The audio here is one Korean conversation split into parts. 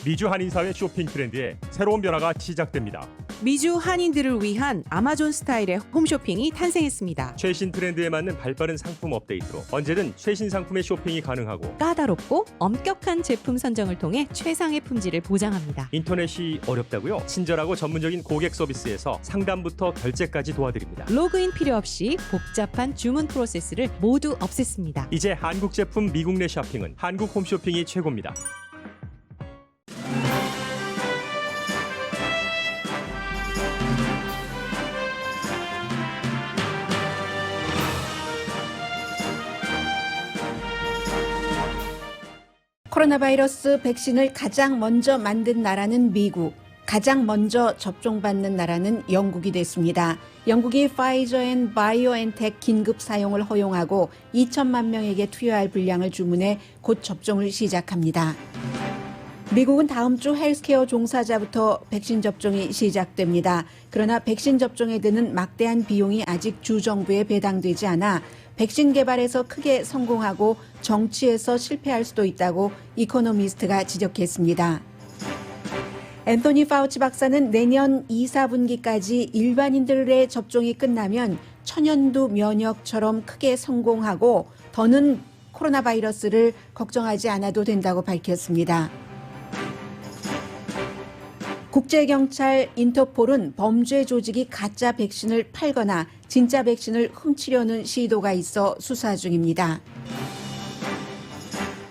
미주 한인사회 쇼핑 트렌드에 새로운 변화가 시작됩니다. 미주 한인들을 위한 아마존 스타일의 홈쇼핑이 탄생했습니다. 최신 트렌드에 맞는 발빠른 상품 업데이트로 언제든 최신 상품의 쇼핑이 가능하고 까다롭고 엄격한 제품 선정을 통해 최상의 품질을 보장합니다. 인터넷이 어렵다고요? 친절하고 전문적인 고객 서비스에서 상담부터 결제까지 도와드립니다. 로그인 필요 없이 복잡한 주문 프로세스를 모두 없앴습니다. 이제 한국 제품 미국 내 쇼핑은 한국 홈쇼핑이 최고입니다. 코로나 바이러스 백신을 가장 먼저 만든 나라는 미국, 가장 먼저 접종받는 나라는 영국이 됐습니다. 영국이 파이저 앤 바이오엔텍 긴급 사용을 허용하고 2천만 명에게 투여할 분량을 주문해 곧 접종을 시작합니다. 미국은 다음 주 헬스케어 종사자부터 백신 접종이 시작됩니다. 그러나 백신 접종에 드는 막대한 비용이 아직 주 정부에 배당되지 않아 백신 개발에서 크게 성공하고 정치에서 실패할 수도 있다고 이코노미스트가 지적했습니다. 앤토니 파우치 박사는 내년 2, 4분기까지 일반인들의 접종이 끝나면 천연두 면역처럼 크게 성공하고 더는 코로나 바이러스를 걱정하지 않아도 된다고 밝혔습니다. 국제경찰 인터폴은 범죄 조직이 가짜 백신을 팔거나 진짜 백신을 훔치려는 시도가 있어 수사 중입니다.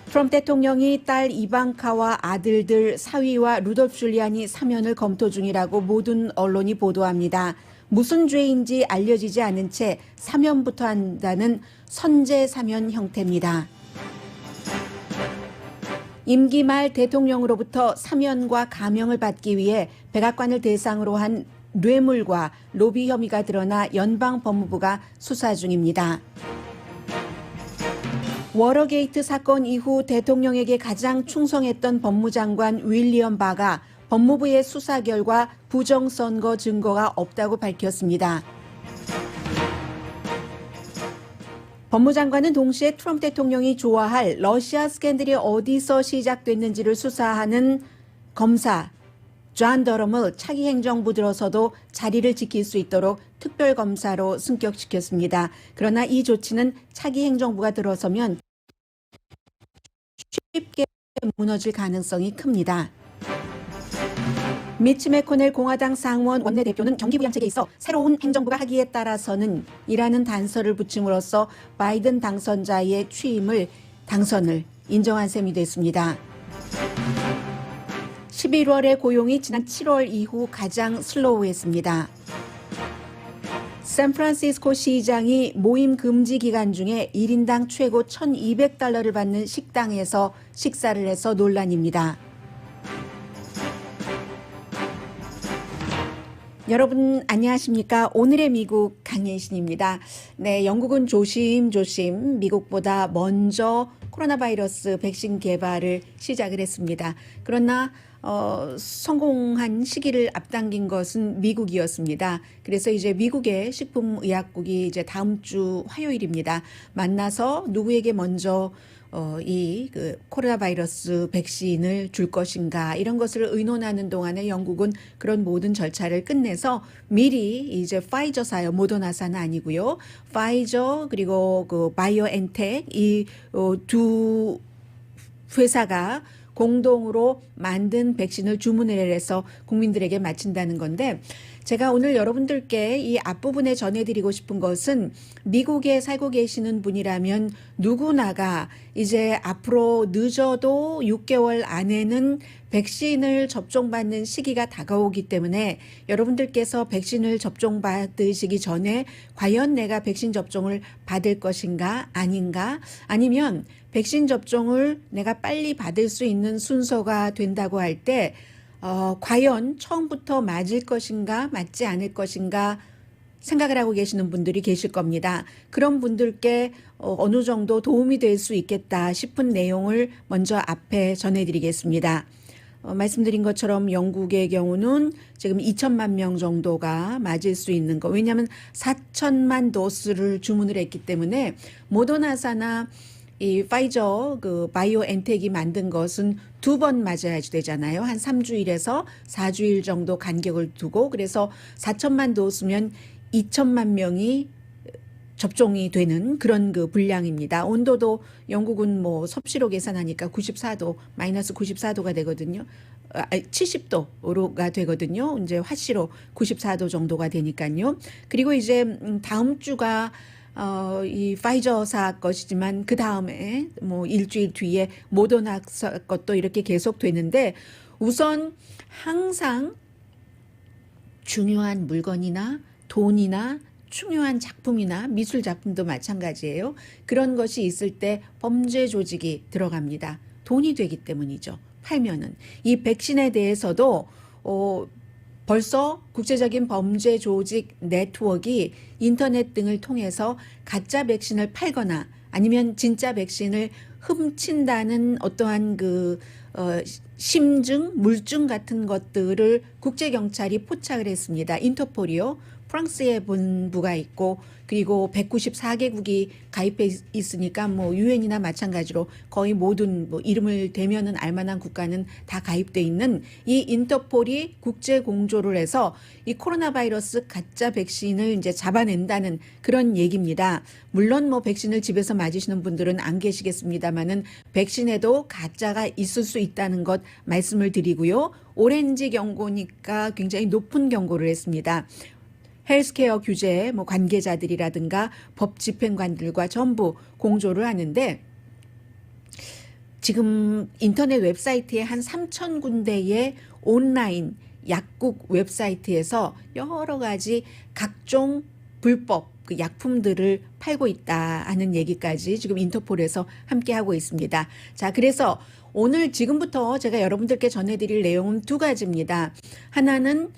트럼프 대통령이 딸 이방카와 아들들 사위와 루돌프 줄리안이 사면을 검토 중이라고 모든 언론이 보도합니다. 무슨 죄인지 알려지지 않은 채 사면부터 한다는 선제 사면 형태입니다. 임기 말 대통령으로부터 사면과 감형을 받기 위해 백악관을 대상으로 한 뇌물과 로비 혐의가 드러나 연방법무부가 수사 중입니다. 워러게이트 사건 이후 대통령에게 가장 충성했던 법무장관 윌리엄 바가 법무부의 수사 결과 부정선거 증거가 없다고 밝혔습니다. 법무장관은 동시에 트럼프 대통령이 좋아할 러시아 스캔들이 어디서 시작됐는지를 수사하는 검사 존 더럼을 차기 행정부 들어서도 자리를 지킬 수 있도록 특별검사로 승격시켰습니다. 그러나 이 조치는 차기 행정부가 들어서면 쉽게 무너질 가능성이 큽니다. 미치 메코넬 공화당 상원 원내대표는 경기부양책에 있어 새로운 행정부가 하기에 따라서는 이라는 단서를 붙임으로써 바이든 당선자의 당선을 인정한 셈이 됐습니다. 11월의 고용이 지난 7월 이후 가장 슬로우했습니다. 샌프란시스코 시장이 모임 금지 기간 중에 1인당 최고 $1,200를 받는 식당에서 식사를 해서 논란입니다. 여러분 안녕하십니까? 오늘의 미국 강예신입니다. 네, 영국은 조심조심 미국보다 먼저 코로나 바이러스 백신 개발을 시작을 했습니다. 그러나 성공한 시기를 앞당긴 것은 미국이었습니다. 그래서 이제 미국의 식품의약국이 이제 다음 주 화요일입니다. 만나서 누구에게 먼저 이 코로나 바이러스 백신을 줄 것인가 이런 것을 의논하는 동안에 영국은 그런 모든 절차를 끝내서 미리 이제 파이저사요, 모더나사는 아니고요. 파이저 그리고 그 바이오엔텍 이 두 회사가 공동으로 만든 백신을 주문을 해서 국민들에게 마친다는 건데 제가 오늘 여러분들께 이 앞부분에 전해드리고 싶은 것은 미국에 살고 계시는 분이라면 누구나가 이제 앞으로 늦어도 6개월 안에는 백신을 접종받는 시기가 다가오기 때문에 여러분들께서 백신을 접종받으시기 전에 과연 내가 백신 접종을 받을 것인가 아닌가 아니면 백신 접종을 내가 빨리 받을 수 있는 순서가 된다고 할 때 과연 처음부터 맞을 것인가 맞지 않을 것인가 생각을 하고 계시는 분들이 계실 겁니다. 그런 분들께 어느 정도 도움이 될 수 있겠다 싶은 내용을 먼저 앞에 전해드리겠습니다. 말씀드린 것처럼 영국의 경우는 지금 2천만 명 정도가 맞을 수 있는 거. 왜냐하면 4천만 도스를 주문을 했기 때문에 모더나사나 이 파이저 그 바이오엔텍이 만든 것은 2번 맞아야 되잖아요. 한 3주일에서 4주일 정도 간격을 두고 그래서 4천만 도수면 2천만 명이 접종이 되는 그런 그 분량입니다. 온도도 영국은 뭐 섭씨로 계산하니까 94도, 마이너스 94도가 되거든요. 70도가 되거든요. 이제 화씨로 94도 정도가 되니까요. 그리고 이제 다음 주가 이 파이저사 것이지만 그 다음에 뭐 일주일 뒤에 모더나 것도 이렇게 계속 되는데 우선 항상 중요한 물건이나 돈이나 중요한 작품이나 미술 작품도 마찬가지예요. 그런 것이 있을 때 범죄 조직이 들어갑니다. 돈이 되기 때문이죠. 팔면은 이 백신에 대해서도 벌써 국제적인 범죄 조직 네트워크가 인터넷 등을 통해서 가짜 백신을 팔거나 아니면 진짜 백신을 훔친다는 어떠한 그 심증, 물증 같은 것들을 국제경찰이 포착을 했습니다. 인터폴이요. 프랑스에 본부가 있고 그리고 194개국이 가입해 있으니까 뭐 유엔이나 마찬가지로 거의 모든 뭐 이름을 대면은 알만한 국가는 다 가입돼 있는 이 인터폴이 국제 공조를 해서 이 코로나 바이러스 가짜 백신을 이제 잡아낸다는 그런 얘기입니다. 물론 뭐 백신을 집에서 맞으시는 분들은 안 계시겠습니다만은 백신에도 가짜가 있을 수 있다는 것 말씀을 드리고요. 오렌지 경고니까 굉장히 높은 경고를 했습니다. 헬스케어 규제 뭐 관계자들이라든가 법 집행관들과 전부 공조를 하는데 지금 인터넷 웨브사이트에 한 3천 군데의 온라인 약국 웹사이트에서 여러 가지 각종 불법 그 약품들을 팔고 있다 하는 얘기까지 지금 인터폴에서 함께 하고 있습니다. 자, 그래서 오늘 지금부터 제가 여러분들께 전해드릴 내용은 두 가지입니다. 하나는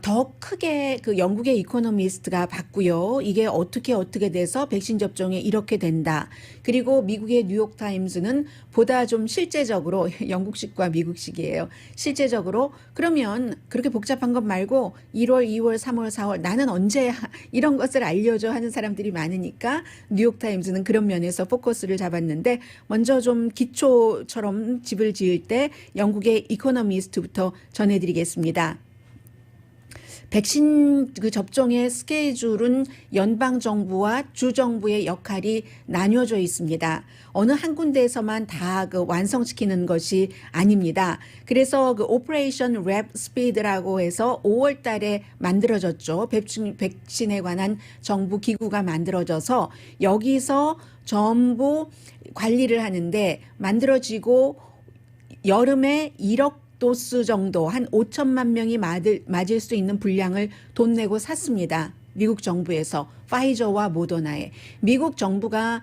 더 크게 그 영국의 이코노미스트가 봤고요. 이게 어떻게 돼서 백신 접종이 이렇게 된다. 그리고 미국의 뉴욕타임즈는 보다 좀 실제적으로 영국식과 미국식이에요. 실제적으로 그러면 그렇게 복잡한 것 말고 1월, 2월, 3월, 4월 나는 언제야 이런 것을 알려줘 하는 사람들이 많으니까 뉴욕타임즈는 그런 면에서 포커스를 잡았는데 먼저 좀 기초처럼 집을 지을 때 영국의 이코노미스트부터 전해드리겠습니다. 백신 그 접종의 스케줄은 연방 정부와 주 정부의 역할이 나뉘어져 있습니다. 어느 한 군데에서만 다 그 완성시키는 것이 아닙니다. 그래서 그 오퍼레이션 랩 스피드라고 해서 5월 달에 만들어졌죠. 백신에 관한 정부 기구가 만들어져서 여기서 전부 관리를 하는데 만들어지고 여름에 1억 도스 정도 한 5천만 명이 맞을 수 있는 분량을 돈 내고 샀습니다. 미국 정부에서 파이저와 모더나에 미국 정부가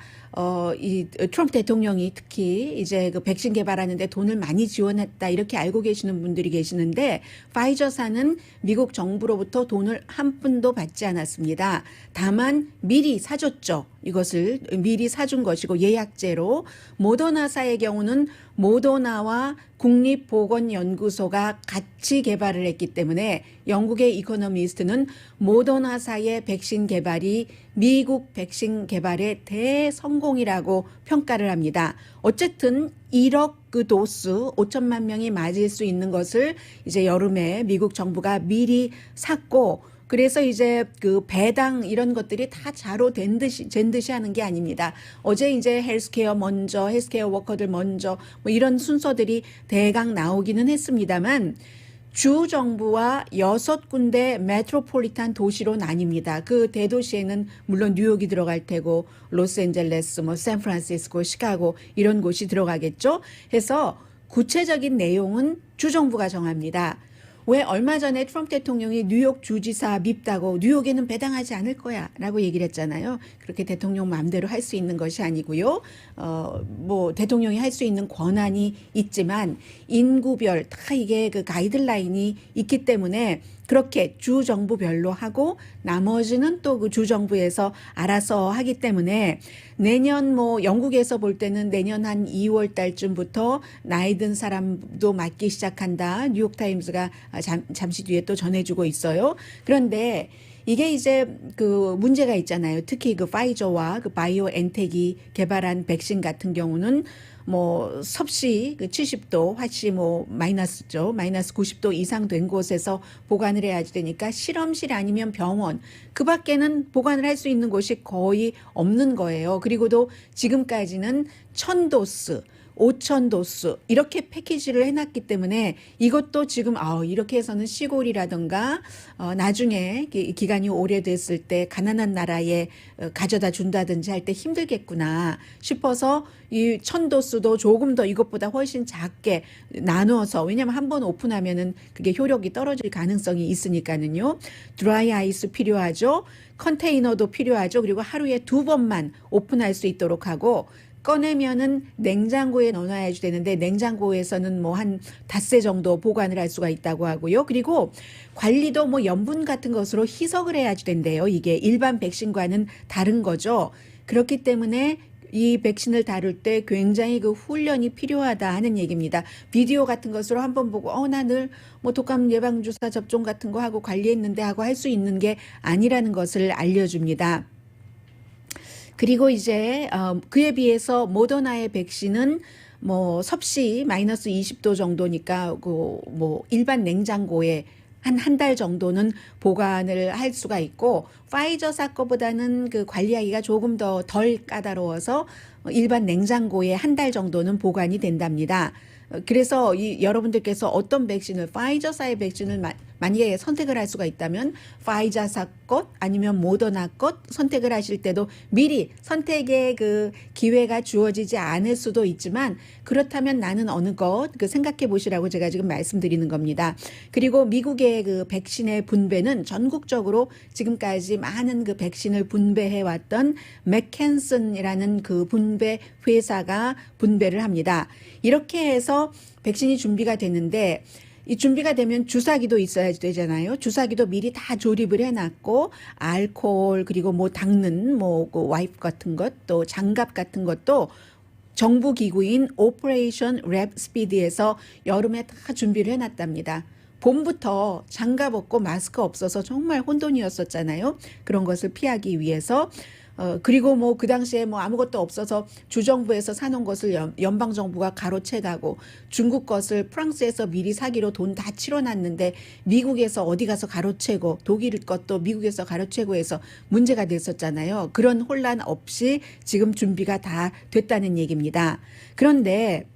이 트럼프 대통령이 특히 이제 그 백신 개발하는데 돈을 많이 지원했다 이렇게 알고 계시는 분들이 계시는데 파이저사는 미국 정부로부터 돈을 한 푼도 받지 않았습니다. 다만 미리 사줬죠. 이것을 미리 사준 것이고 예약제로 모더나사의 경우는 모더나와 국립보건연구소가 같이 개발을 했기 때문에 영국의 이코노미스트는 모더나사의 백신 개발이 미국 백신 개발의 대성공이라고 평가를 합니다. 어쨌든 1억 그 도스 5천만 명이 맞을 수 있는 것을 이제 여름에 미국 정부가 미리 샀고 그래서 이제 그 배당 이런 것들이 다 자로 된 듯이 하는 게 아닙니다. 어제 이제 헬스케어 먼저, 헬스케어 워커들 먼저 뭐 이런 순서들이 대강 나오기는 했습니다만 주 정부와 6군데 메트로폴리탄 도시로 나뉩니다. 그 대도시에는 물론 뉴욕이 들어갈 테고 로스앤젤레스, 뭐 샌프란시스코, 시카고 이런 곳이 들어가겠죠. 해서 구체적인 내용은 주 정부가 정합니다. 왜 얼마 전에 트럼프 대통령이 뉴욕 주지사 밉다고 뉴욕에는 배당하지 않을 거야 라고 얘기를 했잖아요. 그렇게 대통령 마음대로 할 수 있는 것이 아니고요. 뭐 대통령이 할 수 있는 권한이 있지만 인구별 다 이게 그 가이드라인이 있기 때문에 그렇게 주 정부별로 하고 나머지는 또 그 주 정부에서 알아서 하기 때문에 내년 뭐 영국에서 볼 때는 내년 한 2월 달쯤부터 나이 든 사람도 맞기 시작한다. 뉴욕타임즈가 잠시 뒤에 또 전해주고 있어요. 그런데 이게 이제 그 문제가 있잖아요. 특히 그 파이저와 그 바이오엔텍이 개발한 백신 같은 경우는 뭐 섭씨 그 70도 화씨 뭐 마이너스죠. 마이너스 90도 이상 된 곳에서 보관을 해야지 되니까 실험실 아니면 병원 그 밖에는 보관을 할 수 있는 곳이 거의 없는 거예요. 그리고도 지금까지는 1000도스 5,000도수 이렇게 패키지를 해놨기 때문에 이것도 지금 이렇게 해서는 시골이라든가 나중에 기간이 오래됐을 때 가난한 나라에 가져다 준다든지 할 때 힘들겠구나 싶어서 이 1000도수도 조금 더 이것보다 훨씬 작게 나누어서 왜냐하면 한 번 오픈하면은 그게 효력이 떨어질 가능성이 있으니까는요. 드라이 아이스 필요하죠. 컨테이너도 필요하죠. 그리고 하루에 2번만 오픈할 수 있도록 하고 꺼내면은 냉장고에 넣어놔야지 되는데 냉장고에서는 뭐 한 닷새 정도 보관을 할 수가 있다고 하고요. 그리고 관리도 뭐 염분 같은 것으로 희석을 해야지 된대요. 이게 일반 백신과는 다른 거죠. 그렇기 때문에 이 백신을 다룰 때 굉장히 그 훈련이 필요하다 하는 얘기입니다. 비디오 같은 것으로 한번 보고 나 늘 뭐 독감 예방주사 접종 같은 거 하고 관리했는데 하고 할 수 있는 게 아니라는 것을 알려줍니다. 그리고 이제 그에 비해서 모더나의 백신은 뭐 섭씨 마이너스 20도 정도니까 그 뭐 일반 냉장고에 한 달 정도는 보관을 할 수가 있고 파이저사 거보다는 그 관리하기가 조금 더 덜 까다로워서 일반 냉장고에 한 달 정도는 보관이 된답니다. 그래서 여러분들께서 어떤 백신을 파이저사의 백신을 만약에 선택을 할 수가 있다면 파이저사 것 아니면 모더나 것 선택을 하실 때도 미리 선택의 그 기회가 주어지지 않을 수도 있지만 그렇다면 나는 어느 것 생각해 보시라고 제가 지금 말씀드리는 겁니다. 그리고 미국의 그 백신의 분배는 전국적으로 지금까지 많은 그 백신을 분배해 왔던 맥켄슨이라는 그 분배 회사가 분배를 합니다. 이렇게 해서 백신이 준비가 되는데 이 준비가 되면 주사기도 있어야 되잖아요. 주사기도 미리 다 조립을 해놨고 알코올 그리고 뭐 닦는 뭐 그 와이프 같은 것 또 장갑 같은 것도 정부 기구인 오퍼레이션 랩 스피드에서 여름에 다 준비를 해놨답니다. 봄부터 장갑 없고 마스크 없어서 정말 혼돈이었었잖아요. 그런 것을 피하기 위해서 그리고 뭐 그 당시에 뭐 아무것도 없어서 주정부에서 사놓은 것을 연방정부가 가로채가고 중국 것을 프랑스에서 미리 사기로 돈 다 치러놨는데 미국에서 어디 가서 가로채고 독일 것도 미국에서 가로채고 해서 문제가 됐었잖아요. 그런 혼란 없이 지금 준비가 다 됐다는 얘기입니다. 그런데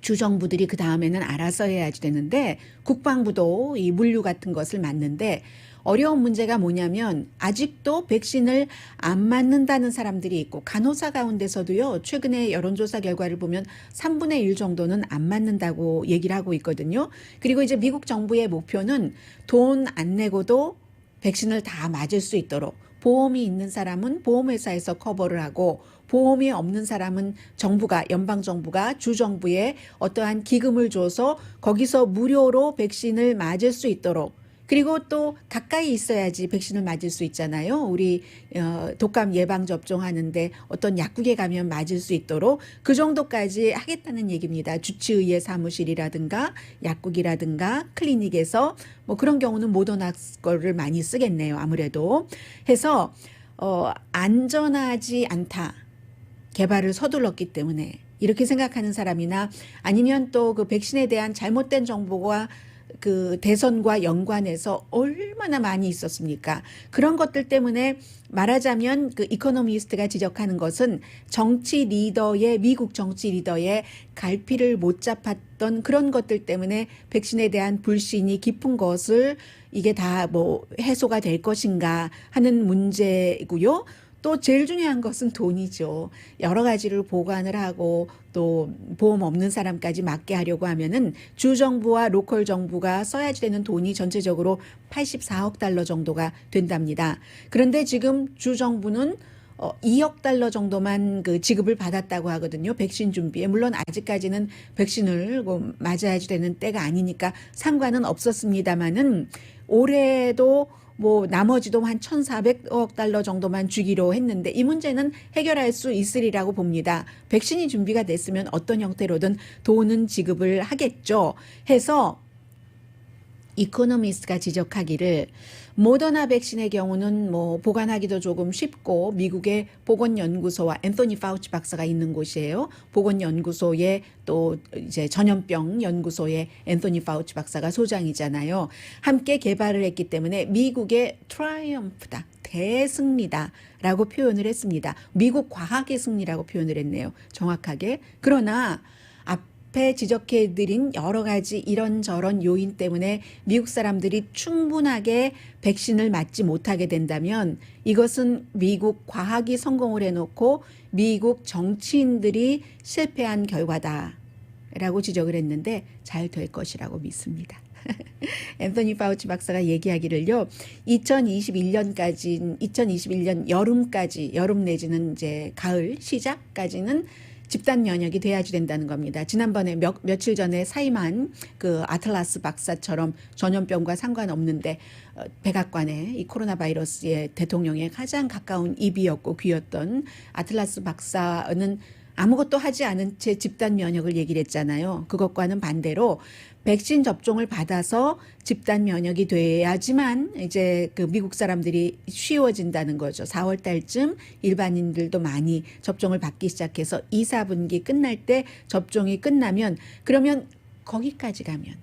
주정부들이 그 다음에는 알아서 해야지 되는데 국방부도 이 물류 같은 것을 맡는데 어려운 문제가 뭐냐면 아직도 백신을 안 맞는다는 사람들이 있고 간호사 가운데서도요. 최근에 여론조사 결과를 보면 3분의 1 정도는 안 맞는다고 얘기를 하고 있거든요. 그리고 이제 미국 정부의 목표는 돈 안 내고도 백신을 다 맞을 수 있도록 보험이 있는 사람은 보험회사에서 커버를 하고 보험이 없는 사람은 정부가 연방정부가 주정부에 어떠한 기금을 줘서 거기서 무료로 백신을 맞을 수 있도록 그리고 또 가까이 있어야지 백신을 맞을 수 있잖아요. 우리 독감 예방 접종하는데 어떤 약국에 가면 맞을 수 있도록 그 정도까지 하겠다는 얘기입니다. 주치의의 사무실이라든가 약국이라든가 클리닉에서 뭐 그런 경우는 모더나 거를 많이 쓰겠네요. 아무래도 해서 안전하지 않다. 개발을 서둘렀기 때문에 이렇게 생각하는 사람이나 아니면 또 그 백신에 대한 잘못된 정보가 그 대선과 연관해서 얼마나 많이 있었습니까? 그런 것들 때문에 말하자면 그 이코노미스트가 지적하는 것은 정치 리더의 미국 정치 리더의 갈피를 못 잡았던 그런 것들 때문에 백신에 대한 불신이 깊은 것을 이게 다 뭐 해소가 될 것인가 하는 문제고요. 또 제일 중요한 것은 돈이죠. 여러 가지를 보관을 하고 또 보험 없는 사람까지 맞게 하려고 하면은 주정부와 로컬 정부가 써야지 되는 돈이 전체적으로 84억 달러 정도가 된답니다. 그런데 지금 주정부는 2억 달러 정도만 그 지급을 받았다고 하거든요. 백신 준비에. 물론 아직까지는 백신을 맞아야지 되는 때가 아니니까 상관은 없었습니다마는 올해도 뭐 나머지도 한 1,400억 달러 정도만 주기로 했는데 이 문제는 해결할 수 있으리라고 봅니다. 백신이 준비가 됐으면 어떤 형태로든 돈은 지급을 하겠죠. 해서 이코노미스트가 지적하기를 모더나 백신의 경우는 뭐 보관하기도 조금 쉽고 미국의 보건연구소와 앤토니 파우치 박사가 있는 곳이에요. 보건연구소의 또 이제 전염병 연구소의 앤토니 파우치 박사가 소장이잖아요. 함께 개발을 했기 때문에 미국의 트라이엄프다, 대승리다라고 표현을 했습니다. 미국 과학의 승리라고 표현을 했네요. 정확하게. 그러나 앞에 지적해드린 여러 가지 이런저런 요인 때문에 미국 사람들이 충분하게 백신을 맞지 못하게 된다면 이것은 미국 과학이 성공을 해놓고 미국 정치인들이 실패한 결과다라고 지적을 했는데 잘 될 것이라고 믿습니다. 앤토니 파우치 박사가 얘기하기를요. 2021년 여름까지, 여름 내지는 이제 가을 시작까지는 집단 면역이 돼야지 된다는 겁니다. 지난번에 며칠 전에 사임한 그 아틀라스 박사처럼 전염병과 상관없는데 백악관에 이 코로나 바이러스의 대통령의 가장 가까운 입이었고 귀였던 아틀라스 박사는 아무것도 하지 않은 채 집단 면역을 얘기를 했잖아요. 그것과는 반대로 백신 접종을 받아서 집단 면역이 돼야지만 이제 그 미국 사람들이 쉬워진다는 거죠. 4월 달쯤 일반인들도 많이 접종을 받기 시작해서 2, 4분기 끝날 때 접종이 끝나면 그러면 거기까지 가면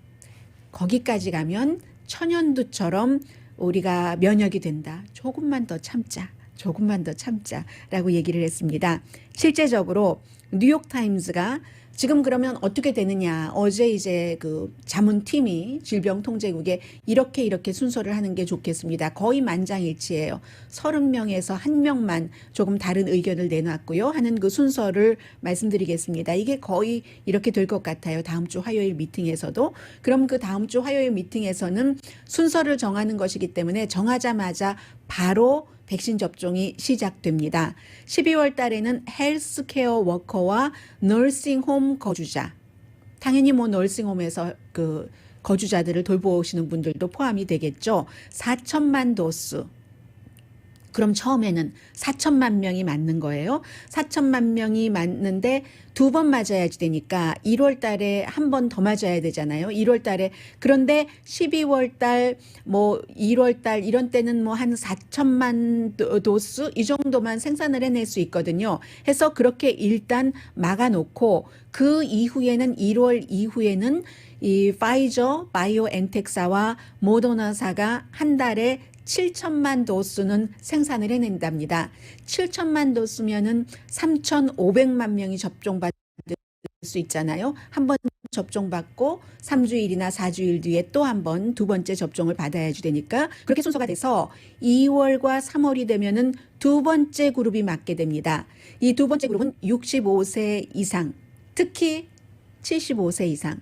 천연두처럼 우리가 면역이 된다. 조금만 더 참자라고 얘기를 했습니다. 실제적으로 뉴욕타임스가 지금 그러면 어떻게 되느냐. 어제 이제 그 자문팀이 질병통제국에 이렇게 순서를 하는 게 좋겠습니다. 거의 만장일치예요. 30명에서 1명만 조금 다른 의견을 내놨고요. 하는 그 순서를 말씀드리겠습니다. 이게 거의 이렇게 될 것 같아요. 다음 주 화요일 미팅에서도. 그럼 그 다음 주 화요일 미팅에서는 순서를 정하는 것이기 때문에 정하자마자 바로 백신 접종이 시작됩니다. 12월 달에는 헬스케어 워커와 너싱홈 거주자, 당연히 뭐 너싱홈에서 그 거주자들을 돌보시는 분들도 포함이 되겠죠. 4천만 도수. 그럼 처음에는 4천만 명이 맞는 거예요. 4천만 명이 맞는데 2번 맞아야지 되니까 1월 달에 한 번 더 맞아야 되잖아요. 1월 달에. 그런데 12월 달, 뭐 1월 달 이런 때는 뭐 한 4천만 도수 이 정도만 생산을 해낼 수 있거든요. 해서 그렇게 일단 막아놓고 그 이후에는 1월 이후에는 이 파이저, 바이오엔텍사와 모더나사가 한 달에 7천만 도수는 생산을 해낸답니다. 7천만 도수면은 3,500만 명이 접종받을 수 있잖아요. 한 번 접종받고 3주일이나 4주일 뒤에 또 한 번 두 번째 접종을 받아야지 되니까 그렇게 순서가 돼서 2월과 3월이 되면은 두 번째 그룹이 맞게 됩니다. 이 두 번째 그룹은 65세 이상, 특히 75세 이상.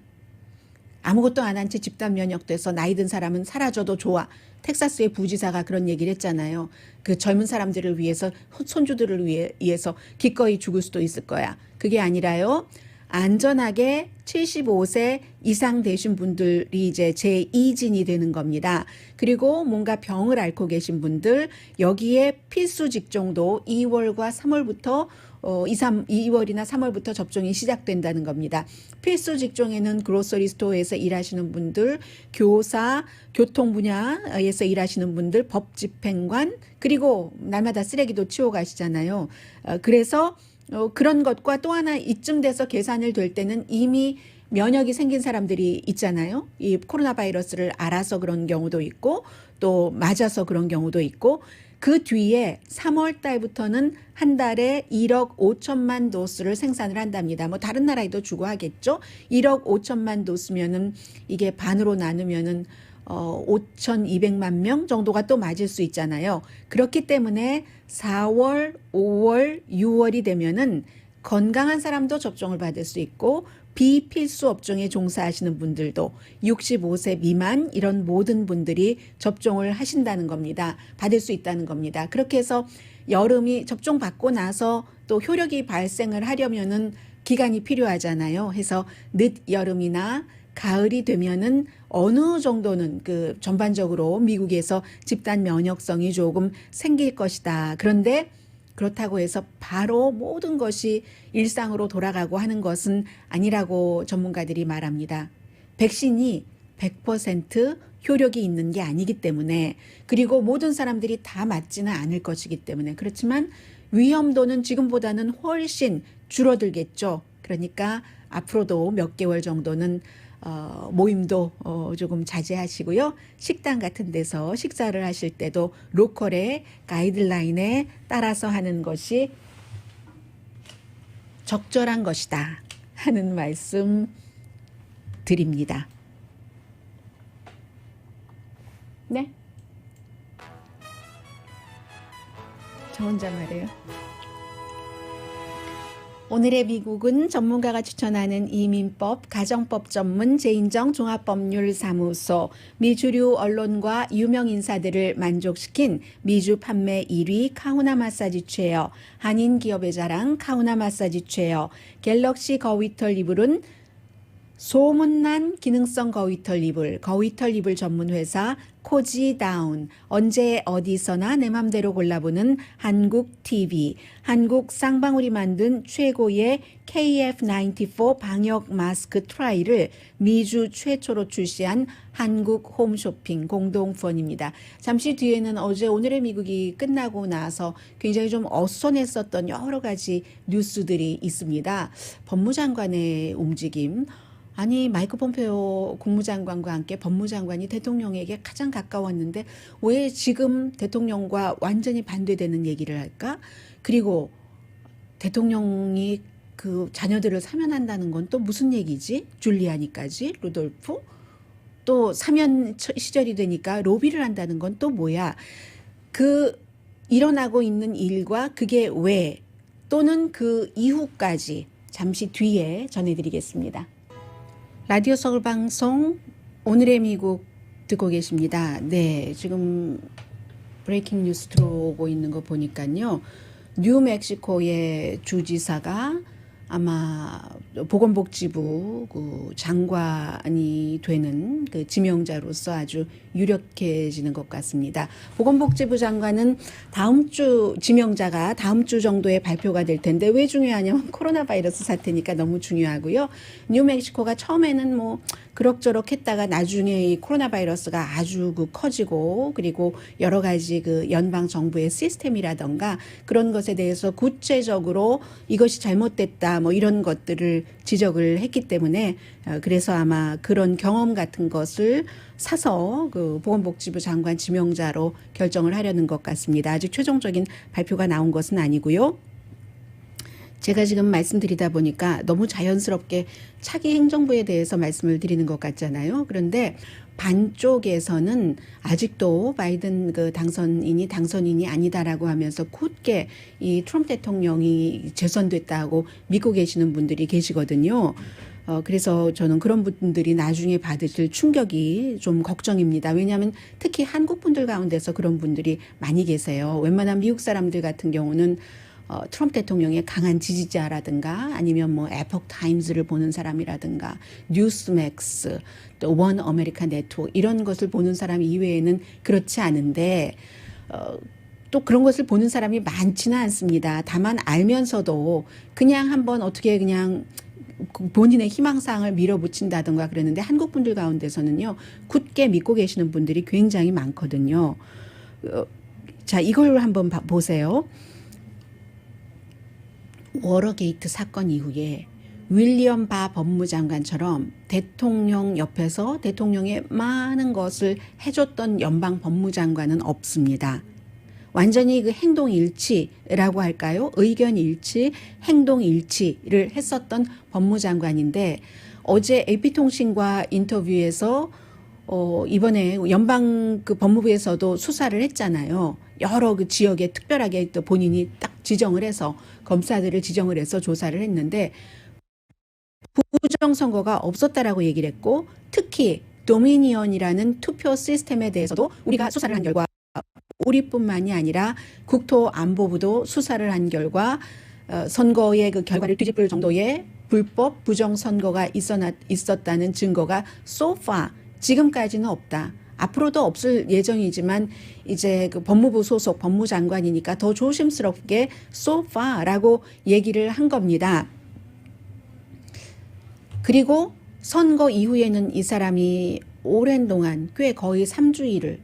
아무것도 안 한 채 집단 면역돼서 나이 든 사람은 사라져도 좋아. 텍사스의 부지사가 그런 얘기를 했잖아요. 그 젊은 사람들을 위해서, 손주들을 위해서 기꺼이 죽을 수도 있을 거야. 그게 아니라요. 안전하게 75세 이상 되신 분들이 이제 제2진이 되는 겁니다. 그리고 뭔가 병을 앓고 계신 분들, 여기에 필수 직종도 2월과 3월부터 2월이나 3월부터 접종이 시작된다는 겁니다. 필수 직종에는 그로서리 스토어에서 일하시는 분들, 교사, 교통 분야에서 일하시는 분들, 법집행관, 그리고 날마다 쓰레기도 치워 가시잖아요. 그래서 그런 것과 또 하나 이쯤 돼서 계산을 될 때는 이미 면역이 생긴 사람들이 있잖아요. 이 코로나 바이러스를 알아서 그런 경우도 있고 또 맞아서 그런 경우도 있고 그 뒤에 3월 달부터는 한 달에 1억 5천만 도수를 생산을 한답니다. 뭐 다른 나라에도 주고 하겠죠. 1억 5천만 도수면은 이게 반으로 나누면은 5,200만 명 정도가 또 맞을 수 있잖아요. 그렇기 때문에 4월, 5월, 6월이 되면은 건강한 사람도 접종을 받을 수 있고 비필수 업종에 종사하시는 분들도 65세 미만 이런 모든 분들이 접종을 하신다는 겁니다. 받을 수 있다는 겁니다. 그렇게 해서 여름이 접종받고 나서 또 효력이 발생을 하려면은 기간이 필요하잖아요. 해서 늦여름이나 가을이 되면은 어느 정도는 그 전반적으로 미국에서 집단 면역성이 조금 생길 것이다. 그런데 그렇다고 해서 바로 모든 것이 일상으로 돌아가고 하는 것은 아니라고 전문가들이 말합니다. 백신이 100% 효력이 있는 게 아니기 때문에, 그리고 모든 사람들이 다 맞지는 않을 것이기 때문에, 그렇지만 위험도는 지금보다는 훨씬 줄어들겠죠. 그러니까 앞으로도 몇 개월 정도는 모임도 조금 자제하시고요. 식당 같은 데서 식사를 하실 때도 로컬의 가이드라인에 따라서 하는 것이 적절한 것이다 하는 말씀 드립니다. 네? 저 혼자 말해요. 오늘의 미국은 전문가가 추천하는 이민법, 가정법 전문 재인정 종합법률사무소, 미주류 언론과 유명 인사들을 만족시킨 미주 판매 1위 카우나 마사지 체어, 한인 기업의 자랑 카우나 마사지 체어, 갤럭시 거위털 이불은 소문난 기능성 거위털 이불 전문 회사 코지다운, 언제 어디서나 내 맘대로 골라보는 한국 TV, 한국 쌍방울이 만든 최고의 KF94 방역 마스크 트라이를 미주 최초로 출시한 한국 홈쇼핑 공동후원입니다. 잠시 뒤에는 어제 오늘의 미국이 끝나고 나서 굉장히 좀 어수선했었던 여러 가지 뉴스들이 있습니다. 법무장관의 움직임, 아니 마이크 폼페오 국무장관과 함께 법무장관이 대통령에게 가장 가까웠는데 왜 지금 대통령과 완전히 반대되는 얘기를 할까? 그리고 대통령이 그 자녀들을 사면한다는 건 또 무슨 얘기지? 줄리아니까지? 루돌프? 또 사면 시절이 되니까 로비를 한다는 건 또 뭐야? 그 일어나고 있는 일과 그게 왜 또는 그 이후까지 잠시 뒤에 전해드리겠습니다. 라디오 서울 방송 오늘의 미국 듣고 계십니다. 네, 지금 브레이킹 뉴스 들어오고 있는 거 보니까요. 뉴멕시코의 주지사가 아마 보건복지부 그 장관이 되는 그 지명자로서 아주 유력해지는 것 같습니다. 보건복지부 장관은 다음 주 지명자가 다음 주 정도에 발표가 될 텐데 왜 중요하냐면 코로나 바이러스 사태니까 너무 중요하고요. 뉴멕시코가 처음에는 뭐 그럭저럭 했다가 나중에 이 코로나 바이러스가 아주 그 커지고 그리고 여러 가지 그 연방 정부의 시스템이라던가 그런 것에 대해서 구체적으로 이것이 잘못됐다 뭐 이런 것들을 지적을 했기 때문에 그래서 아마 그런 경험 같은 것을 사서 그 보건복지부 장관 지명자로 결정을 하려는 것 같습니다. 아직 최종적인 발표가 나온 것은 아니고요. 제가 지금 말씀드리다 보니까 너무 자연스럽게 차기 행정부에 대해서 말씀을 드리는 것 같잖아요. 그런데 반쪽에서는 아직도 바이든 그 당선인이 아니다라고 하면서 굳게 이 트럼프 대통령이 재선됐다고 믿고 계시는 분들이 계시거든요. 그래서 저는 그런 분들이 나중에 받으실 충격이 좀 걱정입니다. 왜냐하면 특히 한국 분들 가운데서 그런 분들이 많이 계세요. 웬만한 미국 사람들 같은 경우는 트럼프 대통령의 강한 지지자라든가 아니면 뭐 에poch 타임즈를 보는 사람이라든가 뉴스맥스 또 원 아메리카 네트워크 이런 것을 보는 사람 이외에는 그렇지 않은데 또 그런 것을 보는 사람이 많지는 않습니다. 다만 알면서도 그냥 한번 어떻게 그냥 본인의 희망사항을 밀어붙인다든가 그러는데 한국 분들 가운데서는요 굳게 믿고 계시는 분들이 굉장히 많거든요. 자, 이걸 한번 보세요. 워터게이트 사건 이후에 윌리엄 바 법무장관처럼 대통령 옆에서 대통령의 많은 것을 해줬던 연방 법무장관은 없습니다. 완전히 그 행동 일치라고 할까요? 의견 일치, 행동 일치를 했었던 법무장관인데 어제 AP통신과 인터뷰에서 이번에 연방 그 법무부에서도 수사를 했잖아요. 여러 그 지역에 특별하게 또 본인이 딱 지정을 해서 검사들을 지정을 해서 조사를 했는데 부정선거가 없었다라고 얘기를 했고 특히 도미니언이라는 투표 시스템에 대해서도 우리가 수사를 한 결과 우리뿐만이 아니라 국토안보부도 수사를 한 결과 선거의 그 결과를 뒤집을 정도의 불법 부정선거가 있었다는 증거가 so far 지금까지는 없다. 앞으로도 없을 예정이지만 이제 그 법무부 소속 법무장관이니까 더 조심스럽게 so far라고 얘기를 한 겁니다. 그리고 선거 이후에는 이 사람이 오랜 동안 꽤 거의 3주일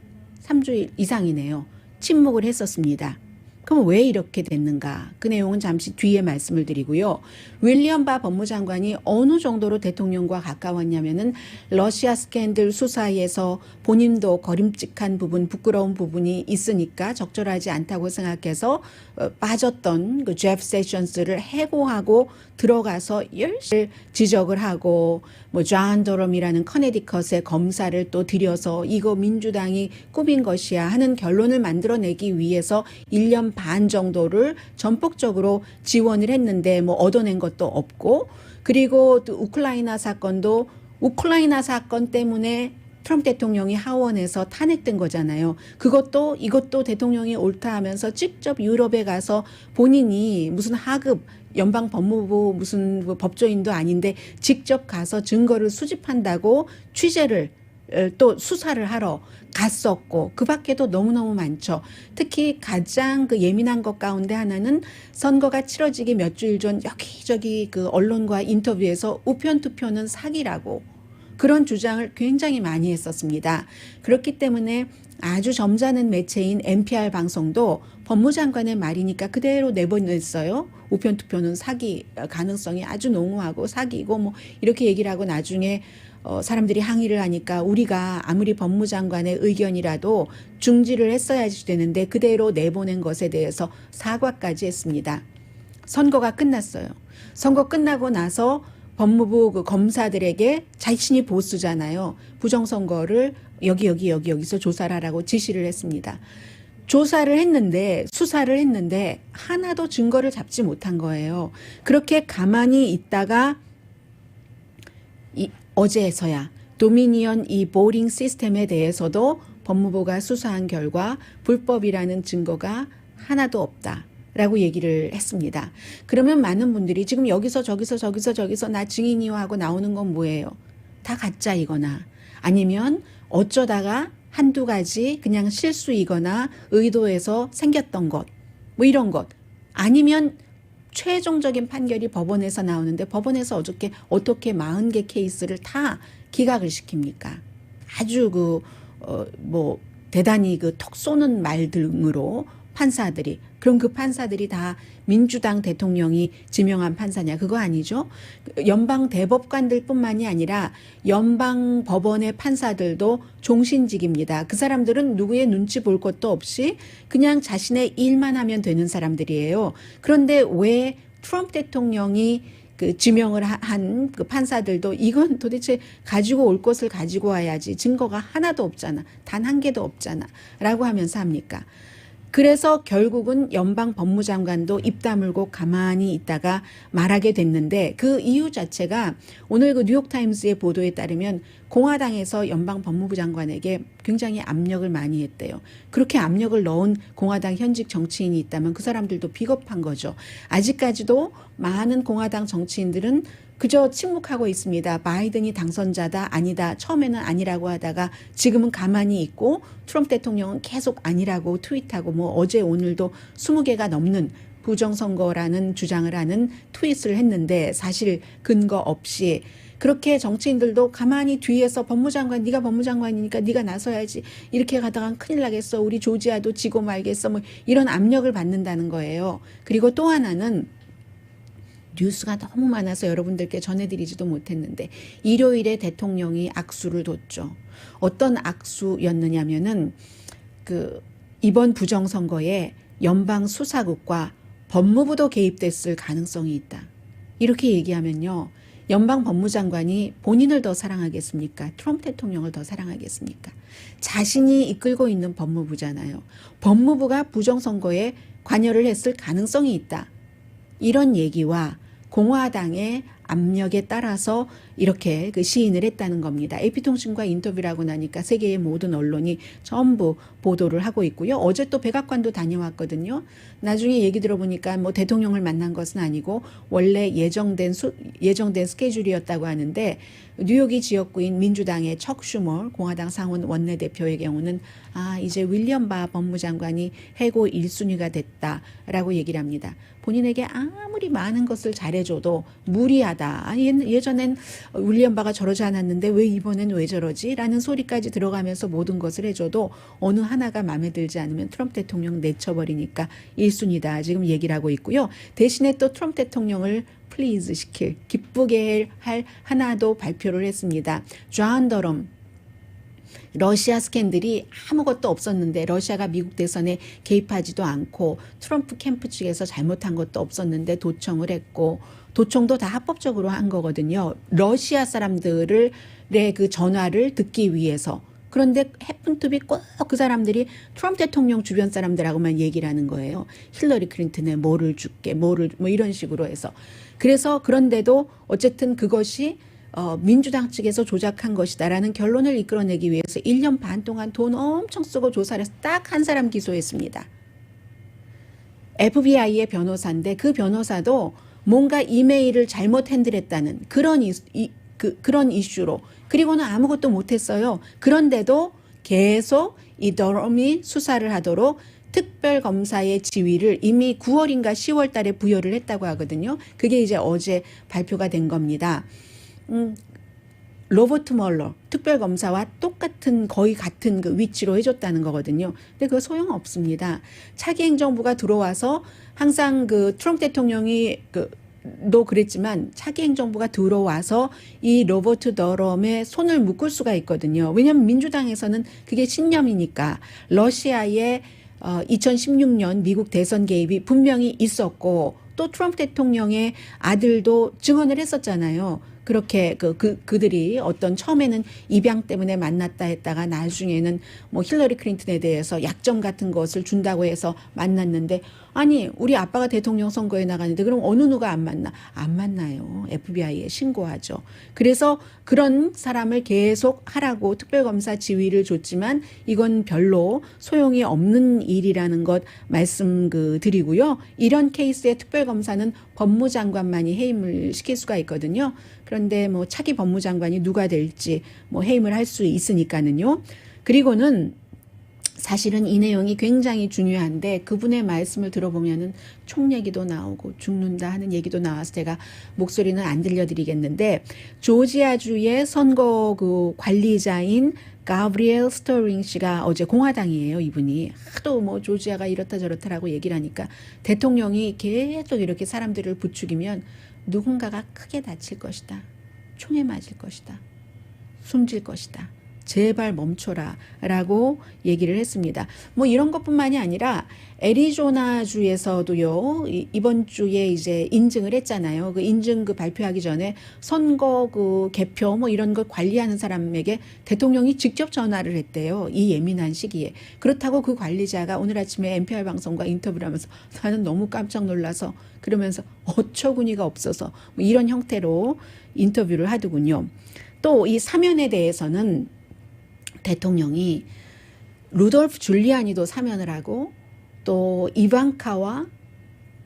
이상이네요. 침묵을 했었습니다. 그럼 왜 이렇게 됐는가? 그 내용은 잠시 뒤에 말씀을 드리고요. 윌리엄 바 법무장관이 어느 정도로 대통령과 가까웠냐면은 러시아 스캔들 수사에서 본인도 거림직한 부분, 부끄러운 부분이 있으니까 적절하지 않다고 생각해서 빠졌던 그 제프 세션스를 해고하고 들어가서 열심히 지적을 하고 존 도럼이라는 커네디컷의 검사를 또 들여서 이거 민주당이 꾸민 것이야 하는 결론을 만들어내기 위해서 1년 반 정도를 전폭적으로 지원을 했는데 얻어낸 것도 없고, 그리고 또 우크라이나 사건도 우크라이나 사건 때문에 트럼프 대통령이 하원에서 탄핵된 거잖아요. 이것도 대통령이 옳다 하면서 직접 유럽에 가서 본인이 무슨 하급 연방 법무부 무슨 법조인도 아닌데 직접 가서 증거를 수집한다고 취재를 또 수사를 하러 갔었고, 그 밖에도 너무너무 많죠. 특히 가장 그 예민한 것 가운데 하나는 선거가 치러지기 몇 주일 전 여기저기 그 언론과 인터뷰에서 우편 투표는 사기라고 그런 주장을 굉장히 많이 했었습니다. 그렇기 때문에 아주 점잖은 매체인 NPR 방송도 법무장관의 말이니까 그대로 내보냈어요. 우편 투표는 사기 가능성이 아주 농후하고 사기고 이렇게 얘기를 하고, 나중에 사람들이 항의를 하니까 우리가 아무리 법무장관의 의견이라도 중지를 했어야지 되는데 그대로 내보낸 것에 대해서 사과까지 했습니다. 선거가 끝났어요. 선거 끝나고 나서 법무부 그 검사들에게 자신이 보수잖아요. 부정선거를 여기서 조사를 하라고 지시를 했습니다. 조사를 했는데, 수사를 했는데 하나도 증거를 잡지 못한 거예요. 그렇게 가만히 있다가 어제서야 도미니언 이 보링 시스템에 대해서도 법무부가 수사한 결과 불법이라는 증거가 하나도 없다라고 얘기를 했습니다. 그러면 많은 분들이 지금 여기서 저기서 나 증인이요 하고 나오는 건 뭐예요? 다 가짜이거나 아니면 어쩌다가 한두 가지 그냥 실수이거나 의도해서 생겼던 것, 이런 것, 아니면 최종적인 판결이 법원에서 나오는데 법원에서 어떻게 40개 케이스를 다 기각을 시킵니까? 아주 대단히 톡 쏘는 말 등으로 판사들이, 그럼 그 판사들이 다 민주당 대통령이 지명한 판사냐? 그거 아니죠. 연방 대법관들 뿐만이 아니라 연방 법원의 판사들도 종신직입니다. 그 사람들은 누구의 눈치 볼 것도 없이 그냥 자신의 일만 하면 되는 사람들이에요. 그런데 왜 트럼프 대통령이 그 지명을 한 그 판사들도 이건 도대체 가지고 올 것을 가지고 와야지, 증거가 하나도 없잖아, 단 한 개도 없잖아 라고 하면서 합니까? 그래서 결국은 연방 법무장관도 입 다물고 가만히 있다가 말하게 됐는데, 그 이유 자체가 오늘 그 뉴욕타임스의 보도에 따르면 공화당에서 연방 법무부 장관에게 굉장히 압력을 많이 했대요. 그렇게 압력을 넣은 공화당 현직 정치인이 있다면 그 사람들도 비겁한 거죠. 아직까지도 많은 공화당 정치인들은 그저 침묵하고 있습니다. 바이든이 당선자다, 아니다. 처음에는 아니라고 하다가 지금은 가만히 있고, 트럼프 대통령은 계속 아니라고 트윗하고 어제 오늘도 20개가 넘는 부정선거라는 주장을 하는 트윗을 했는데, 사실 근거 없이 그렇게 정치인들도 가만히 뒤에서 법무장관, 네가 법무장관이니까 네가 나서야지, 이렇게 가다가 큰일 나겠어, 우리 조지아도 지고 말겠어, 이런 압력을 받는다는 거예요. 그리고 또 하나는 뉴스가 너무 많아서 여러분들께 전해드리지도 못했는데, 일요일에 대통령이 악수를 뒀죠. 어떤 악수였느냐면은 이번 부정선거에 연방 수사국과 법무부도 개입됐을 가능성이 있다, 이렇게 얘기하면요, 연방 법무장관이 본인을 더 사랑하겠습니까? 트럼프 대통령을 더 사랑하겠습니까? 자신이 이끌고 있는 법무부잖아요. 법무부가 부정선거에 관여를 했을 가능성이 있다, 이런 얘기와 공화당의 압력에 따라서 이렇게 시인을 했다는 겁니다. AP통신과 인터뷰를 하고 나니까 세계의 모든 언론이 전부 보도를 하고 있고요. 어제 또 백악관도 다녀왔거든요. 나중에 얘기 들어보니까 대통령을 만난 것은 아니고 원래 예정된 스케줄이었다고 하는데, 뉴욕이 지역구인 민주당의 척 슈머 공화당 상원 원내대표의 경우는 이제 윌리엄 바 법무장관이 해고 1순위가 됐다라고 얘기를 합니다. 본인에게 아무리 많은 것을 잘해줘도 무리하다. 아니, 예전엔 윌리엄 바가 저러지 않았는데 왜 이번엔 왜 저러지? 라는 소리까지 들어가면서 모든 것을 해줘도 어느 하나가 마음에 들지 않으면 트럼프 대통령 내쳐버리니까 1순위다. 지금 얘기를 하고 있고요. 대신에 또 트럼프 대통령을 플리즈 시킬, 기쁘게 할 하나도 발표를 했습니다. 존 더럼. 러시아 스캔들이 아무것도 없었는데 러시아가 미국 대선에 개입하지도 않고 트럼프 캠프 측에서 잘못한 것도 없었는데 도청을 했고 도청도 다 합법적으로 한 거거든요. 러시아 사람들의 그 전화를 듣기 위해서. 그런데 해픈투비 꼭 그 사람들이 트럼프 대통령 주변 사람들하고만 얘기를 하는 거예요. 힐러리 클린턴에 뭐를 줄게, 뭐를 뭐 이런 식으로 해서. 그래서 그런데도 어쨌든 그것이 민주당 측에서 조작한 것이다라는 결론을 이끌어내기 위해서 1년 반 동안 돈 엄청 쓰고 조사를 해서 딱 한 사람 기소했습니다. FBI의 변호사인데 그 변호사도 뭔가 이메일을 잘못 핸들했다는 그런 이슈로 그리고는 아무것도 못했어요. 그런데도 계속 이 더럼이 수사를 하도록 특별검사의 지위를 이미 9월인가 10월 달에 부여를 했다고 하거든요. 그게 이제 어제 발표가 된 겁니다. 로버트 멀러 특별검사와 똑같은 거의 같은 그 위치로 해줬다는 거거든요. 근데 그거 소용없습니다. 차기 행정부가 들어와서 항상 그 트럼프 대통령이 도 그랬지만 차기 행정부가 들어와서 이 로버트 더럼의 손을 묶을 수가 있거든요. 왜냐하면 민주당에서는 그게 신념이니까 러시아의 2016년 미국 대선 개입이 분명히 있었고 또 트럼프 대통령의 아들도 증언을 했었잖아요. 그렇게 그들이 어떤 처음에는 입양 때문에 만났다 했다가 나중에는 뭐 힐러리 클린턴에 대해서 약점 같은 것을 준다고 해서 만났는데 아니 우리 아빠가 대통령 선거에 나가는데 그럼 어느 누가 안 만나? 안 만나요. FBI에 신고하죠. 그래서 그런 사람을 계속 하라고 특별검사 지위를 줬지만 이건 별로 소용이 없는 일이라는 것 드리고요. 이런 케이스의 특별검사는 법무장관만이 해임을 시킬 수가 있거든요. 그런데 뭐 차기 법무장관이 누가 될지 뭐 해임을 할 수 있으니까는요. 그리고는 사실은 이 내용이 굉장히 중요한데 그분의 말씀을 들어보면은 총 얘기도 나오고 죽는다 하는 얘기도 나와서 제가 목소리는 안 들려드리겠는데 조지아주의 선거 관리자인 가브리엘 스터링 씨가 어제 공화당이에요. 이분이 하도 뭐 조지아가 이렇다 저렇다라고 얘기를 하니까 대통령이 계속 이렇게 사람들을 부추기면 누군가가 크게 다칠 것이다. 총에 맞을 것이다. 숨질 것이다. 제발 멈춰라 라고 얘기를 했습니다. 뭐 이런 것뿐만이 아니라 애리조나주에서도요, 이번 주에 이제 인증을 했잖아요. 그 인증 발표하기 전에 선거 개표 뭐 이런 걸 관리하는 사람에게 대통령이 직접 전화를 했대요. 이 예민한 시기에. 그렇다고 그 관리자가 오늘 아침에 NPR 방송과 인터뷰를 하면서 나는 너무 깜짝 놀라서 그러면서 어처구니가 없어서 뭐 이런 형태로 인터뷰를 하더군요. 또 이 사면에 대해서는 대통령이 루돌프 줄리아니도 사면을 하고 또 이방카와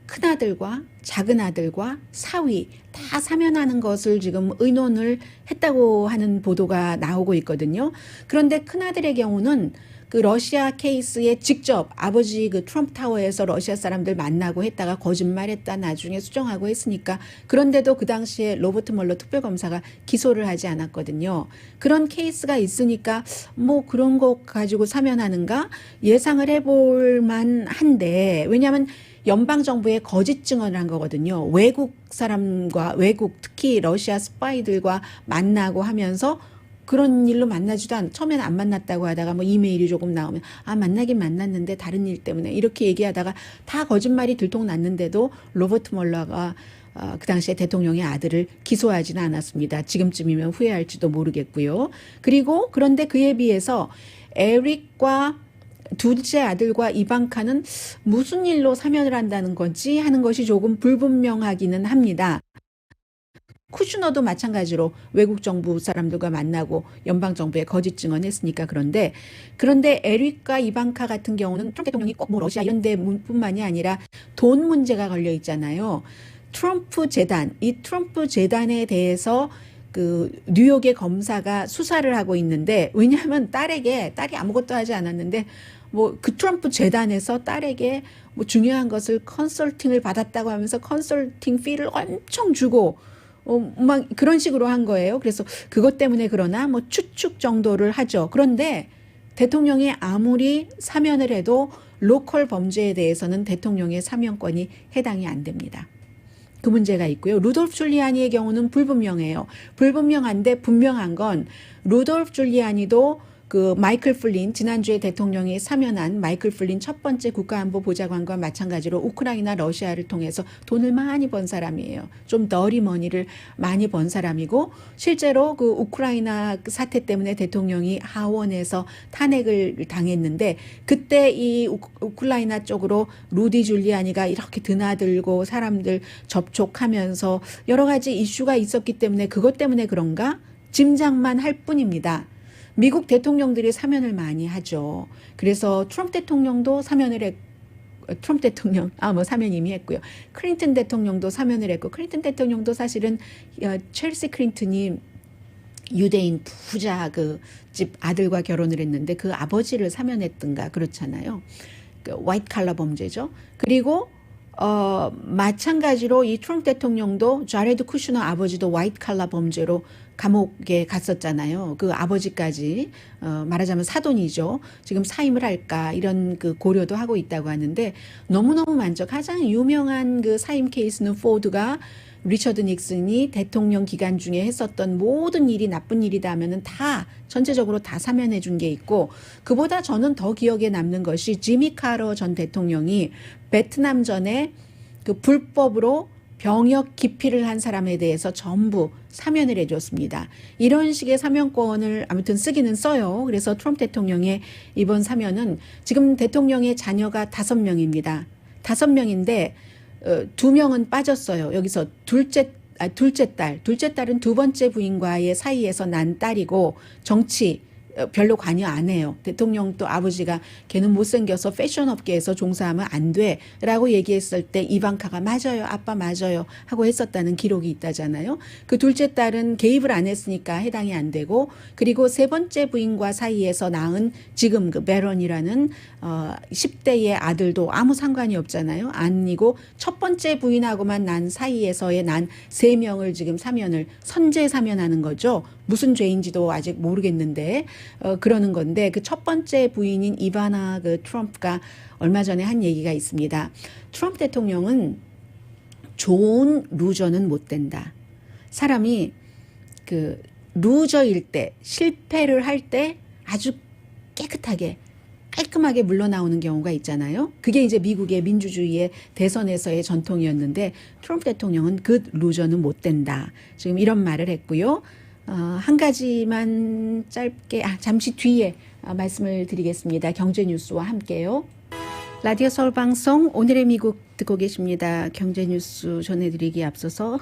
큰아들과 작은아들과 사위 다 사면하는 것을 지금 의논을 했다고 하는 보도가 나오고 있거든요. 그런데 큰아들의 경우는 그 러시아 케이스에 직접 아버지 트럼프 타워에서 러시아 사람들 만나고 했다가 거짓말했다 나중에 수정하고 했으니까 그런데도 그 당시에 로버트 멀러 특별검사가 기소를 하지 않았거든요. 그런 케이스가 있으니까 뭐 그런 거 가지고 사면하는가 예상을 해볼 만한데 왜냐하면 연방정부의 거짓 증언을 한 거거든요. 외국 사람과 특히 러시아 스파이들과 만나고 하면서 그런 일로 만나지도 처음에는 안 만났다고 하다가 뭐 이메일이 조금 나오면 만나긴 만났는데 다른 일 때문에 이렇게 얘기하다가 다 거짓말이 들통났는데도 로버트 멀러가 그 당시에 대통령의 아들을 기소하지는 않았습니다. 지금쯤이면 후회할지도 모르겠고요. 그리고 그런데 그에 비해서 에릭과 둘째 아들과 이방카는 무슨 일로 사면을 한다는 건지 하는 것이 조금 불분명하기는 합니다. 쿠슈너도 마찬가지로 외국 정부 사람들과 만나고 연방 정부에 거짓 증언했으니까 그런데 에릭과 이방카 같은 경우는 트럼프 대통령이 꼭 뭐 러시아 이런 데뿐만이 아니라 돈 문제가 걸려 있잖아요. 이 트럼프 재단에 대해서 뉴욕의 검사가 수사를 하고 있는데 왜냐하면 딸이 아무것도 하지 않았는데 뭐 그 트럼프 재단에서 딸에게 뭐 중요한 것을 컨설팅을 받았다고 하면서 컨설팅 피를 엄청 주고 막 그런 식으로 한 거예요. 그래서 그것 때문에 그러나 뭐 추측 정도를 하죠. 그런데 대통령이 아무리 사면을 해도 로컬 범죄에 대해서는 대통령의 사면권이 해당이 안 됩니다. 그 문제가 있고요. 루돌프 줄리아니의 경우는 불분명해요. 불분명한데 분명한 건 루돌프 줄리아니도 그 마이클 플린, 지난주에 대통령이 사면한 마이클 플린 첫 번째 국가안보보좌관과 마찬가지로 우크라이나 러시아를 통해서 돈을 많이 번 사람이에요. 좀 더리머니를 많이 번 사람이고 실제로 그 우크라이나 사태 때문에 대통령이 하원에서 탄핵을 당했는데 그때 이 우크라이나 쪽으로 루디 줄리아니가 이렇게 드나들고 사람들 접촉하면서 여러 가지 이슈가 있었기 때문에 그것 때문에 그런가 짐작만 할 뿐입니다. 미국 대통령들이 사면을 많이 하죠. 그래서 트럼프 대통령도 사면을 했고, 트럼프 대통령, 뭐 사면 이미 했고요. 클린턴 대통령도 사면을 했고, 클린턴 대통령도 사실은 첼시 클린턴이 유대인 부자 그 집 아들과 결혼을 했는데 그 아버지를 사면했던가 그렇잖아요. 그 화이트 칼라 범죄죠. 그리고 마찬가지로 이 트럼프 대통령도 자레드 쿠슈너 아버지도 화이트 칼라 범죄로 감옥에 갔었잖아요. 그 아버지까지 말하자면 사돈이죠. 지금 사임을 할까 이런 그 고려도 하고 있다고 하는데 너무너무 많죠. 가장 유명한 그 사임 케이스는 포드가 리처드 닉슨이 대통령 기간 중에 했었던 모든 일이 나쁜 일이다 하면은 다 전체적으로 다 사면해 준 게 있고 그보다 저는 더 기억에 남는 것이 지미 카러 전 대통령이 베트남 전에 그 불법으로 병역 기피를 한 사람에 대해서 전부 사면을 해줬습니다. 이런 식의 사면권을 아무튼 쓰기는 써요. 그래서 트럼프 대통령의 이번 사면은 지금 대통령의 자녀가 5명입니다. 5명인데 2명은 빠졌어요. 여기서 둘째 딸은 두 번째 부인과의 사이에서 난 딸이고 정치 별로 관여 안 해요. 대통령 또 아버지가 걔는 못생겨서 패션 업계에서 종사하면 안 돼 라고 얘기했을 때 이방카가 맞아요. 아빠 맞아요. 하고 했었다는 기록이 있다잖아요. 그 둘째 딸은 개입을 안 했으니까 해당이 안 되고 그리고 세 번째 부인과 사이에서 낳은 지금 그 베런이라는 10대의 아들도 아무 상관이 없잖아요. 아니고 첫 번째 부인하고만 난 사이에서의 난 3명을 지금 사면을 선제 사면하는 거죠. 무슨 죄인지도 아직 모르겠는데 그러는 건데 그 첫 번째 부인인 이바나 그 트럼프가 얼마 전에 한 얘기가 있습니다. 트럼프 대통령은 좋은 루저는 못 된다. 사람이 그 루저일 때 실패를 할 때 아주 깨끗하게 깔끔하게 물러나오는 경우가 있잖아요. 그게 이제 미국의 민주주의의 대선에서의 전통이었는데 트럼프 대통령은 그 루저는 못 된다. 지금 이런 말을 했고요. 한 가지만 짧게 잠시 뒤에 말씀을 드리겠습니다. 경제뉴스와 함께요. 라디오 서울 방송 오늘의 미국 듣고 계십니다. 경제뉴스 전해드리기에 앞서서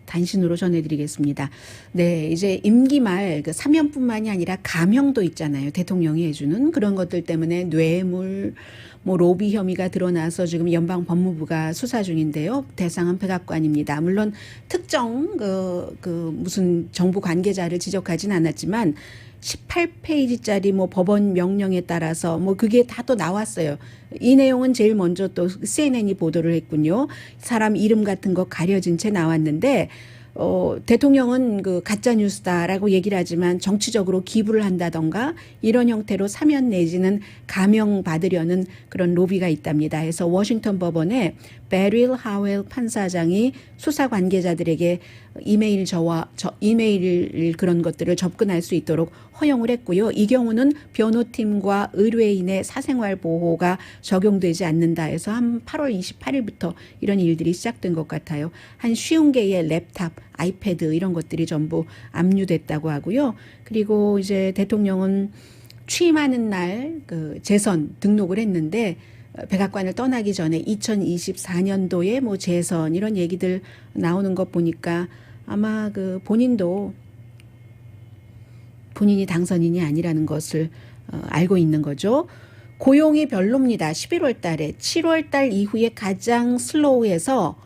단신으로 전해드리겠습니다. 네, 이제 임기 말 그 사면뿐만이 아니라 감형도 있잖아요. 대통령이 해주는 그런 것들 때문에 뇌물, 뭐 로비 혐의가 드러나서 지금 연방 법무부가 수사 중인데요. 대상은 백악관입니다. 물론 특정 그 무슨 정부 관계자를 지적하진 않았지만 18페이지짜리 뭐 법원 명령에 따라서 뭐 그게 다 또 나왔어요. 이 내용은 제일 먼저 또 CNN이 보도를 했군요. 사람 이름 같은 거 가려진 채 나왔는데 대통령은 그 가짜 뉴스다라고 얘기를 하지만 정치적으로 기부를 한다던가 이런 형태로 사면 내지는 감형 받으려는 그런 로비가 있답니다. 해서 워싱턴 법원에 베릴 하웰 판사장이 수사 관계자들에게 이메일 그런 것들을 접근할 수 있도록 허용을 했고요. 이 경우는 변호팀과 의뢰인의 사생활 보호가 적용되지 않는다 해서 한 8월 28일부터 이런 일들이 시작된 것 같아요. 한 50개의 랩탑, 아이패드 이런 것들이 전부 압류됐다고 하고요. 그리고 이제 대통령은 취임하는 날 그 재선 등록을 했는데 백악관을 떠나기 전에 2024년도에 뭐 재선 이런 얘기들 나오는 것 보니까 아마 그 본인도 본인이 당선인이 아니라는 것을 알고 있는 거죠. 고용이 별로입니다. 11월 달에 7월 달 이후에 가장 슬로우해서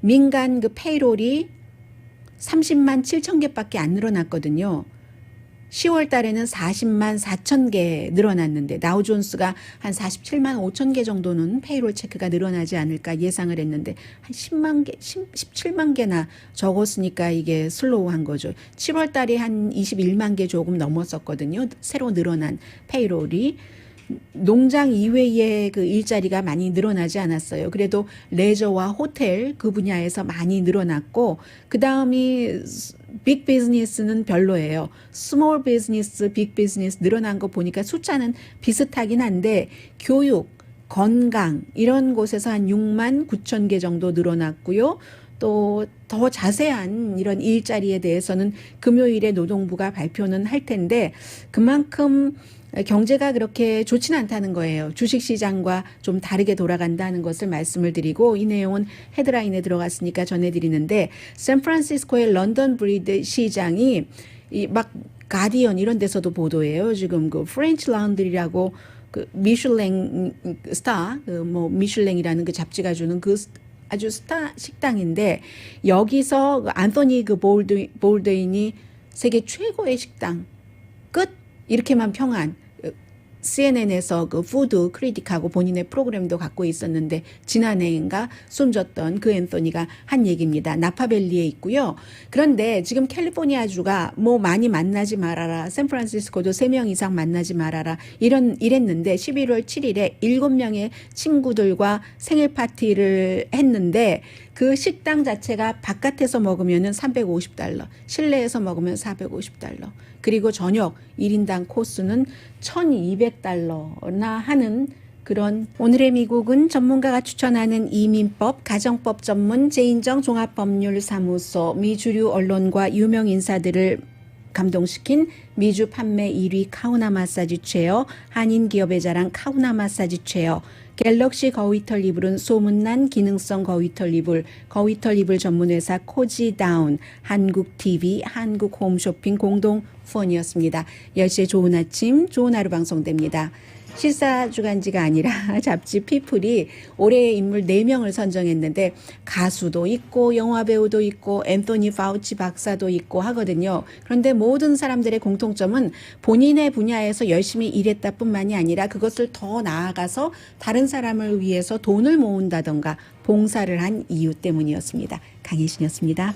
민간 그 페이롤이 30만 7천 개밖에 안 늘어났거든요. 10월 달에는 40만 4천 개 늘어났는데 다우존스가 한 47만 5천 개 정도는 페이롤 체크가 늘어나지 않을까 예상을 했는데 한 10만 개, 17만 개나 적었으니까 이게 슬로우한 거죠. 7월 달에 한 21만 개 조금 넘었었거든요. 새로 늘어난 페이롤이. 농장 이외의 그 일자리가 많이 늘어나지 않았어요. 그래도 레저와 호텔 그 분야에서 많이 늘어났고 그 다음이 빅 비즈니스는 별로예요. 스몰 비즈니스, 빅 비즈니스 늘어난 거 보니까 숫자는 비슷하긴 한데 교육, 건강 이런 곳에서 한 6만 9천 개 정도 늘어났고요. 또 더 자세한 이런 일자리에 대해서는 금요일에 노동부가 발표는 할 텐데 그만큼 경제가 그렇게 좋지는 않다는 거예요. 주식시장과 좀 다르게 돌아간다는 것을 말씀을 드리고 이 내용은 헤드라인에 들어갔으니까 전해드리는데 샌프란시스코의 런던 브리드 시장이 막 가디언 이런 데서도 보도해요. 지금 그 프렌치 라운드리라고 그 미슐랭 스타 뭐 미슐랭이라는 그 잡지가 주는 그 아주 스타 식당인데 여기서 안토니 그 볼드윈이 세계 최고의 식당 끝 이렇게만 평한 CNN에서 그 푸드 크리틱하고 본인의 프로그램도 갖고 있었는데 지난해인가 숨졌던 그 앤서니가 한 얘기입니다. 나파밸리에 있고요. 그런데 지금 캘리포니아주가 뭐 많이 만나지 말아라. 샌프란시스코도 3명 이상 만나지 말아라. 이랬는데 11월 7일에 7명의 친구들과 생일 파티를 했는데 그 식당 자체가 바깥에서 먹으면 $350, 실내에서 먹으면 $450. 그리고 저녁 1인당 코스는 $1,200나 하는 그런 오늘의 미국은 전문가가 추천하는 이민법, 가정법 전문 제인정 종합법률사무소 미주류 언론과 유명 인사들을 감동시킨 미주 판매 1위 카우나 마사지 체어, 한인 기업의 자랑 카우나 마사지 체어, 갤럭시 거위털 이불은 소문난 기능성 거위털 이불, 거위털 이불 전문회사 코지다운, 한국TV, 한국홈쇼핑 공동 후원이었습니다. 10시에 좋은 아침, 좋은 하루 방송됩니다. 시사주간지가 아니라 잡지 피플이 올해의 인물 4명을 선정했는데 가수도 있고 영화배우도 있고 앤토니 파우치 박사도 있고 하거든요. 그런데 모든 사람들의 공통점은 본인의 분야에서 열심히 일했다 뿐만이 아니라 그것을 더 나아가서 다른 사람을 위해서 돈을 모은다던가 봉사를 한 이유 때문이었습니다. 강혜신이었습니다.